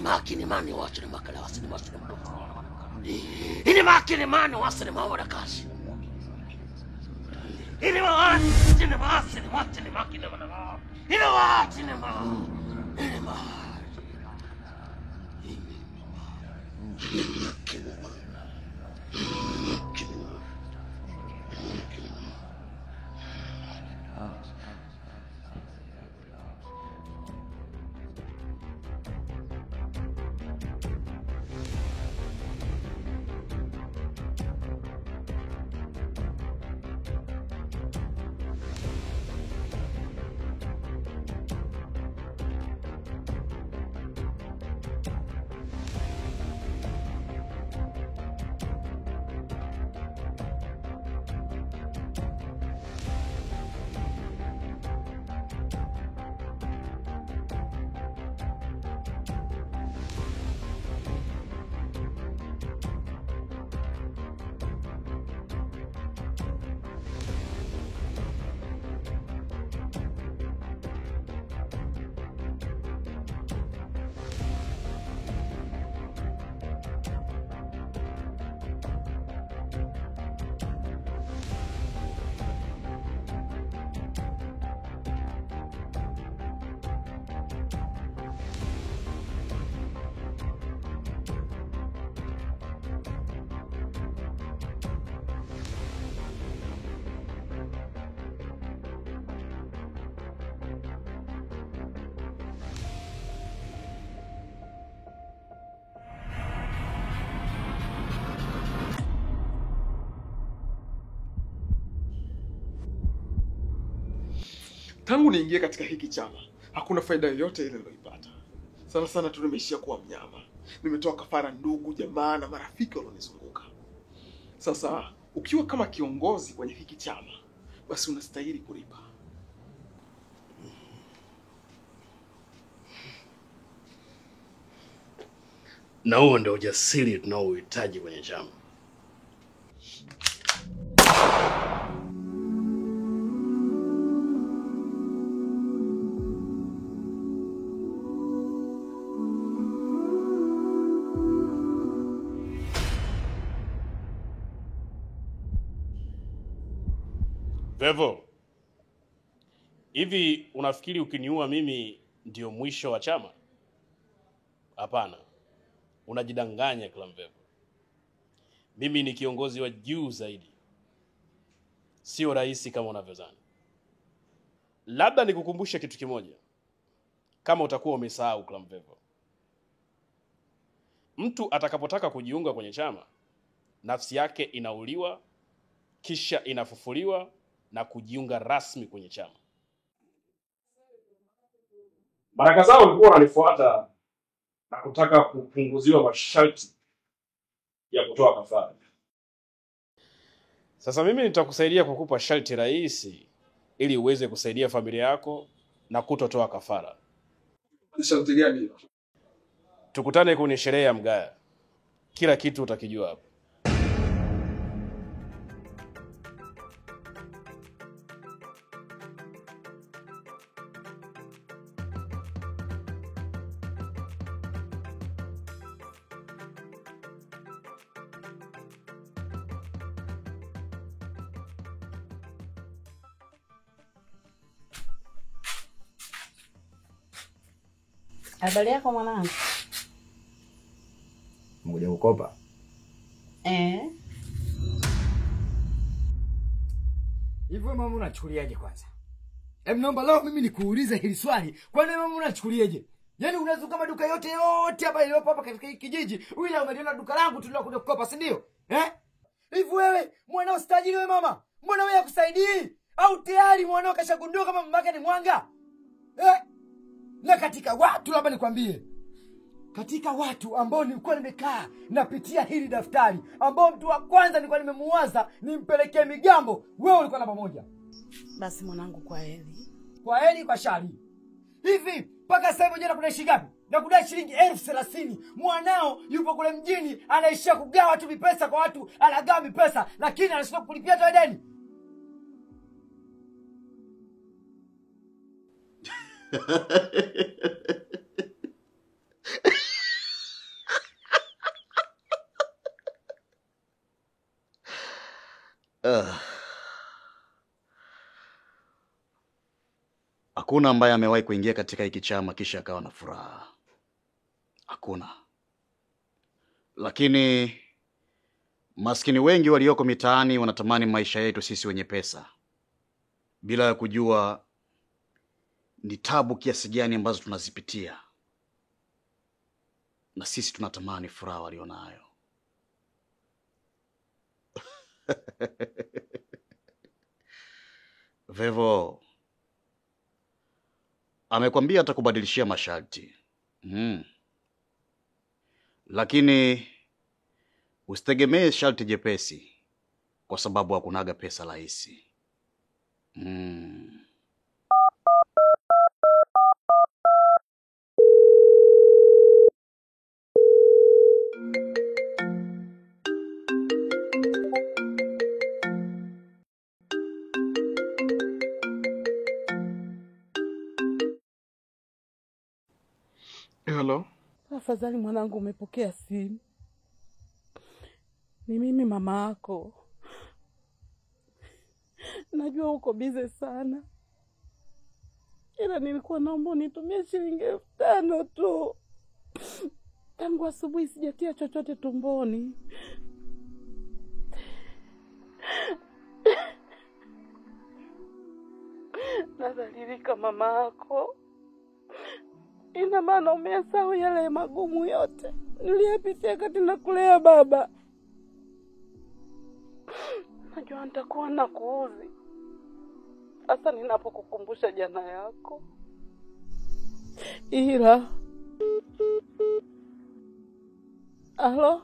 makini mani wacho ni makala wasini wacho ni mdomo. Ini makini mani wasini mawara kashi. Ini wacho ni wasini wacho ni makini mani. Ini wacho ni ma. Ini ma. Tangu niingie katika hiki chama, hakuna faida yoyote ile niliyoipata. Sana sana tu nimeishia kuwa mnyama. Nimetoa kafara ndugu, jamaa na marafiki walionizunguka. Sasa, ukiwa kama kiongozi kwenye hiki chama, basi unastahili kulipa. Na huo ndio ujasiri tunaohitaji kwenye chama. Vevo, hivi unafikiri ukiniua mimi ndio mwisho wa chama? Hapana. Unajidanganya Clan Vevo. Mimi ni kiongozi wa juu zaidi. Sio rahisi kama unavyodhani. Labda nikukumbushe kitu kimoja. Kama utakuwa umesahau Clan Vevo. Mtu atakapotaka kujiunga kwenye chama, nafsi yake inauliwa, kisha inafufuliwa na kujiunga rasmi kwenye chama. Mara kadhaa walikuwa wananifuata na kutaka kupunguziwa masharti ya kutoa kafara. Sasa mimi nitakusaidia kukupa sharti rahisi ili uweze kusaidia familia yako na kutotoa kafara. Sharti gani hilo? Tukutane kwenye sherehe ya Mgaya. Kila kitu utakijua hapo. Habari yako mwanangu? Mmoja ukopa? Hivyo mama unachukuliaje kwanza? Naomba leo mimi nikuulize hili swali. Kwani mama unachukuliaje? Yaani unazuka maduka yote hapa iliyopo hapa katika kijiji. Wewe umeliona duka langu tulilokuja kukopa, si ndio? Hivi wewe mwanao stajili wewe mama? Mbona wewe hakusaidii? Au tayari mwanao kashagundua kama mamake ni mwanga? Na katika watu labda nikwambie. Katika watu ambao nilikuwa nimekaa napitia hili daftari, ambao mtu wa kwanza nilikuwa nimemuwaza nimpelekee Migambo, wewe ulikuwa namba moja. Basi mwanangu, kwa heri. Kwa heri kwa shari. Hivi mpaka sasa hivi jana kuna shilingi ngapi? Na kudai shilingi 30,000. Mwanao yupo kule mjini anaishia kugawa tu pesa kwa watu, anagawa pesa lakini anashindwa kulipia hata deni. Hakuna ambaye amewahi kuingia katika hiki chama kisha akawa na furaha. Hakuna. Lakini maskini wengi walioko mitaani wanatamani maisha yetu sisi wenye pesa, bila ya kujua ni tabu kiasi gani ambazo tunazipitia. Na sisi tunatamani furaha walionayo. Vevo amekwambia atakubadilishia masharti. Lakini usitegemee sharti jepesi, kwa sababu hakunaga pesa rahisi. Hello? Afadhali mwanangu umepokea simu. Ni mimi mama yako. Najua uko bize sana, ila nilikuwa naomba unitumie shilingi 5,000 tu. Tangu asubuhi sijatia chochote tumboni. Nadhalilika mama yako. Ina maana umesahau yale magumu yote niliyapitia kati na kulea baba. Najua nitakuwa nakuudhi hasa ninapokukumbusha jana yako. Ila Halo?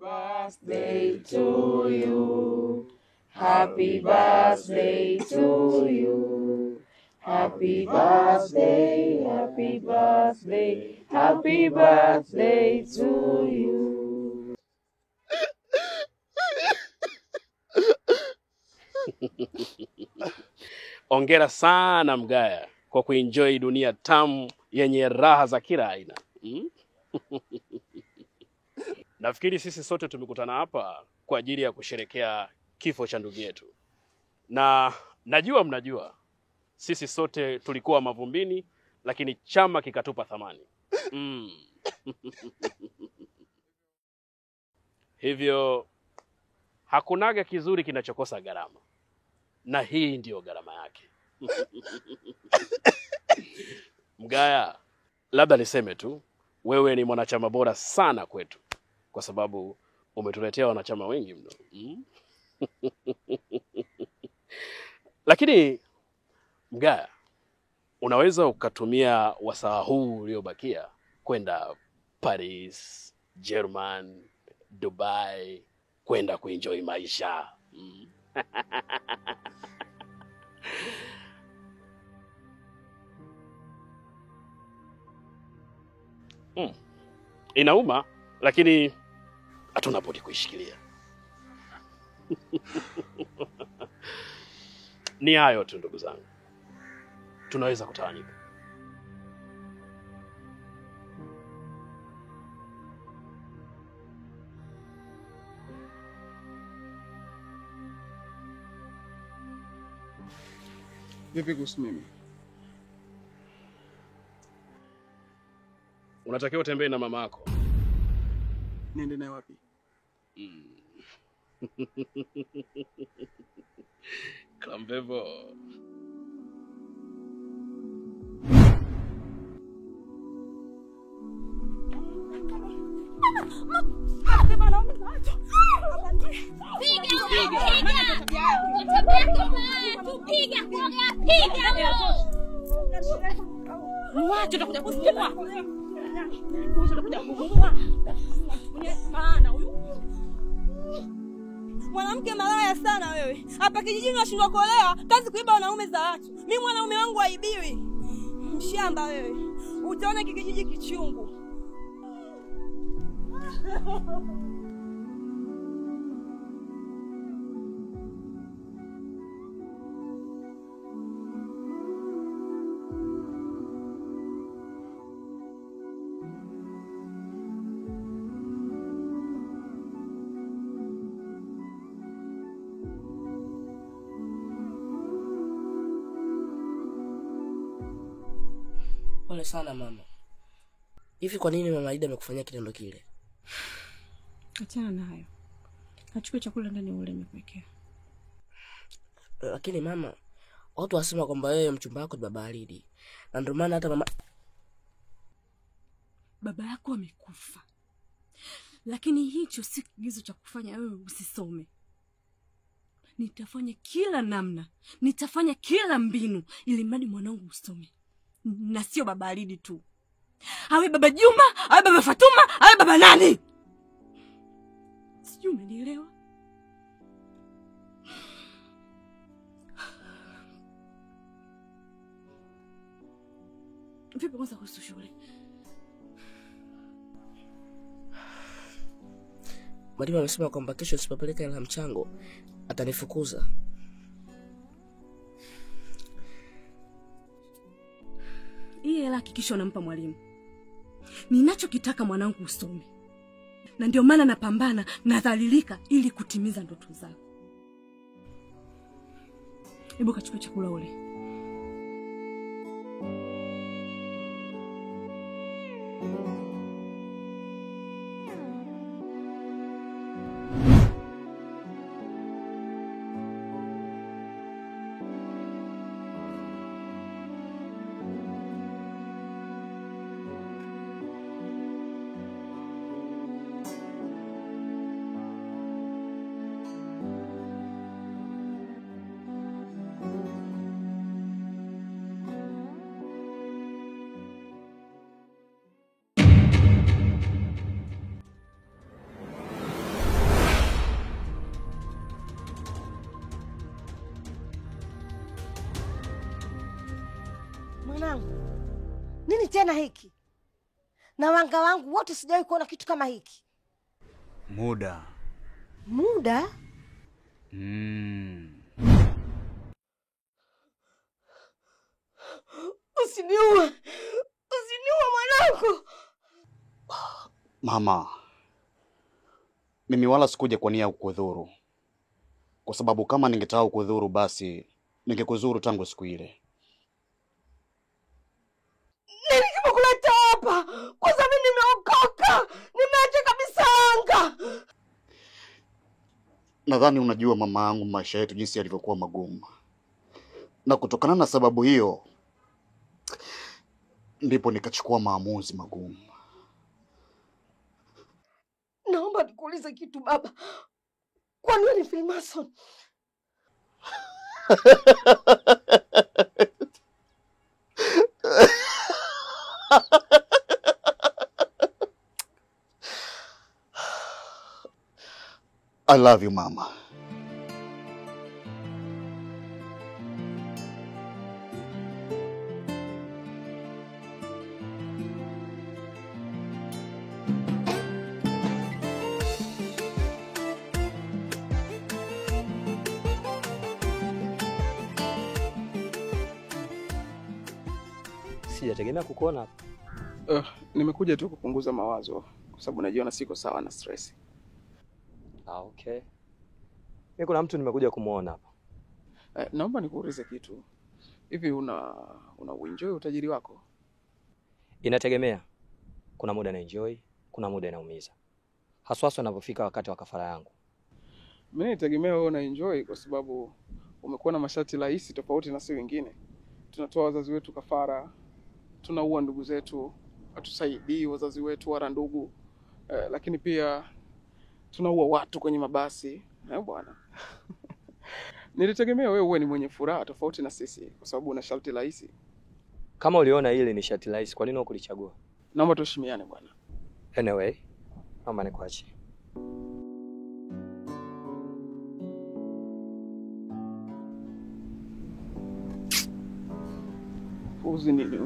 birthday to you. Happy birthday to you. Happy birthday, happy birthday, happy birthday to you. Ongera sana Mgaya kwa kuenjoy dunia tamu yenye raha za kila aina. Nafikiri sisi sote tumekutana hapa kwa ajili ya kusherehekea kifo cha ndugu yetu. Na najua mnajua sisi sote tulikuwa mavumbini, lakini chama kikatupa thamani. Hivyo hakunaga kizuri kinachokosa gharama. Na hii ndio gharama yake. Mgaya, labda niseme tu, wewe ni mwanachama bora sana kwetu, kwa sababu umetuletea wanachama wengi mno. Lakini Mgaya, unaweza ukatumia wasaa huu uliobakia kwenda Paris, German, Dubai, kwenda kuenjoy maisha. Inauma, lakini hatuna budi kuishikilia. Ni hayo tu ndugu zangu. Tunaweza kutawanyika. Vipi kuhusu mimi? Unatakiwa utembee na mama yako. Niende naye wapi? Klambevo. Mwanamke malaya sana wewe. Hapa kijijini unashindwa kuolewa, kazi kuiba wanaume za watu. Mimi mwanaume wangu haibiwi. Mshamba wewe. Utaona kijiji kichungu. Pole sana mama. Hivi kwa nini mama Aida amekufanyia kitendo kile? Achana na hayo. Achukue chakula ndani ule nimekuwekea. Lakini mama, watu wasema kwamba wewe mchumba wako ni baba Alidi. Na ndio maana hata mama baba yako amekufa. Lakini hicho si kigezo cha kufanya wewe usisome. Nitafanya kila namna, nitafanya kila mbinu ili mradi mwanangu usome. Na sio baba Alidi tu. Awe baba Juma, awe baba Fatuma, awe baba nani? Sijui umenielewa? Vipi kwanza kuhusu shule? mwalimu amesema kwamba kesho usipopeleka hela mchango atanifukuza. Hii hela hakikisha unampa mwalimu. Ninachokitaka mwanangu usome. Na ndio maana napambana na dhalilika ili kutimiza ndoto zako. Hebu kachukua chakula ule. Mwanangu, nini tena hiki? Na wanga wangu wote sijawahi kuona kitu kama hiki. Muda. Muda? Usiniue. Usiniue mwanangu. Mama, mimi wala sikuja kwa nia ya kukudhuru. Kwa sababu kama ningetaka kukudhuru basi ningekuzuru tangu siku ile. Nini kimekuleta hapa? Kwa sababu nimeokoka. Nimeacha kabisa anga. Nadhani unajua mama yangu maisha yetu jinsi yalivyokuwa magumu. Na kutokana na sababu hiyo ndipo nikachukua maamuzi magumu. Naomba nikuulize kitu baba. Kwa nini ni Freemason? I love you, Mama. Sijategemea kukuona hapa. Nimekuja tu kupunguza mawazo kwa sababu najiona siko sawa na stress. Okay. Mimi kuna mtu nimekuja kumuona hapa. Naomba nikuulize kitu. Hivi una enjoy utajiri wako? Inategemea. Kuna muda na enjoy, kuna muda inaumiza. haswa unapofika wakati wa kafara yangu. Mimi nitegemea wewe unaenjoy kwa sababu umekuwa na masharti rahisi tofauti na sisi wengine. Tunatoa wazazi wetu kafara, tunaua ndugu zetu, hatusaidii wazazi wetu wala ndugu. Lakini pia tunaua watu kwenye mabasi. Bwana. Nilitegemea wewe uwe ni mwenye furaha tofauti na sisi kwa sababu una sharti rahisi. Kama uliona ile ni sharti rahisi, kwa nini hukulichagua? Naomba tuheshimiane bwana. Anyway, naomba nikuache. Uzi nini?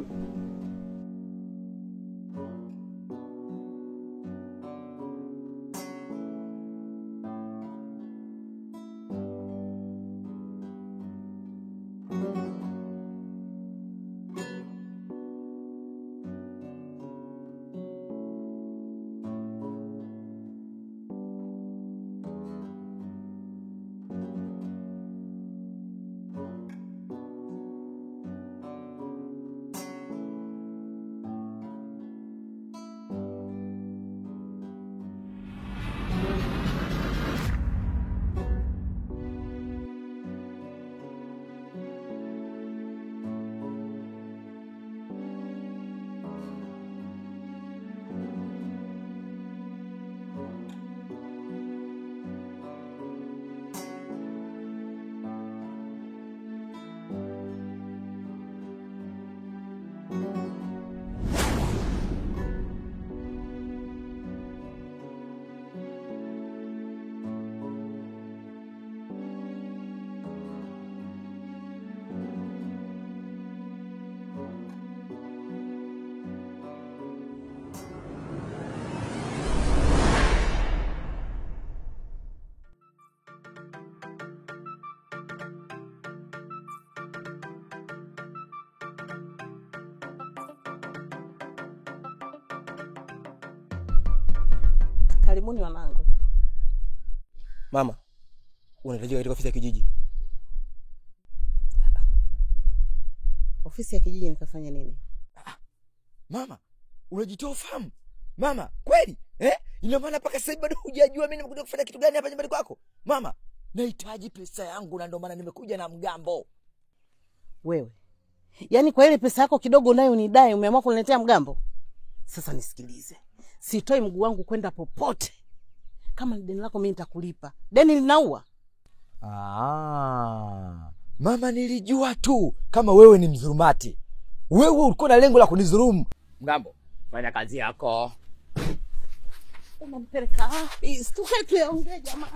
Karibuni wanangu. Mama, unahitajika katika ofisi ya kijiji. Ofisi ya kijiji nikafanya nini? Mama, unajitoa fahamu? Mama, kweli? Ina maana mpaka sasa bado hujajua mimi nimekuja kufanya kitu gani hapa nyumbani kwako? Mama, nahitaji pesa yangu na ndio maana nimekuja na mgambo. Wewe. Yaani kwa ile pesa yako kidogo nayo unidai umeamua kuniletea mgambo? Sasa nisikilize. Sitoi mguu wangu kwenda popote. Kama ni deni lako mimi nitakulipa. Deni linaua. Mama, nilijua tu kama wewe ni mzurumati. Wewe ulikuwa na lengo la kunidhulumu. Mgambo, fanya kazi yako. Unanipeleka wapi? Tukae tuongee jamaa.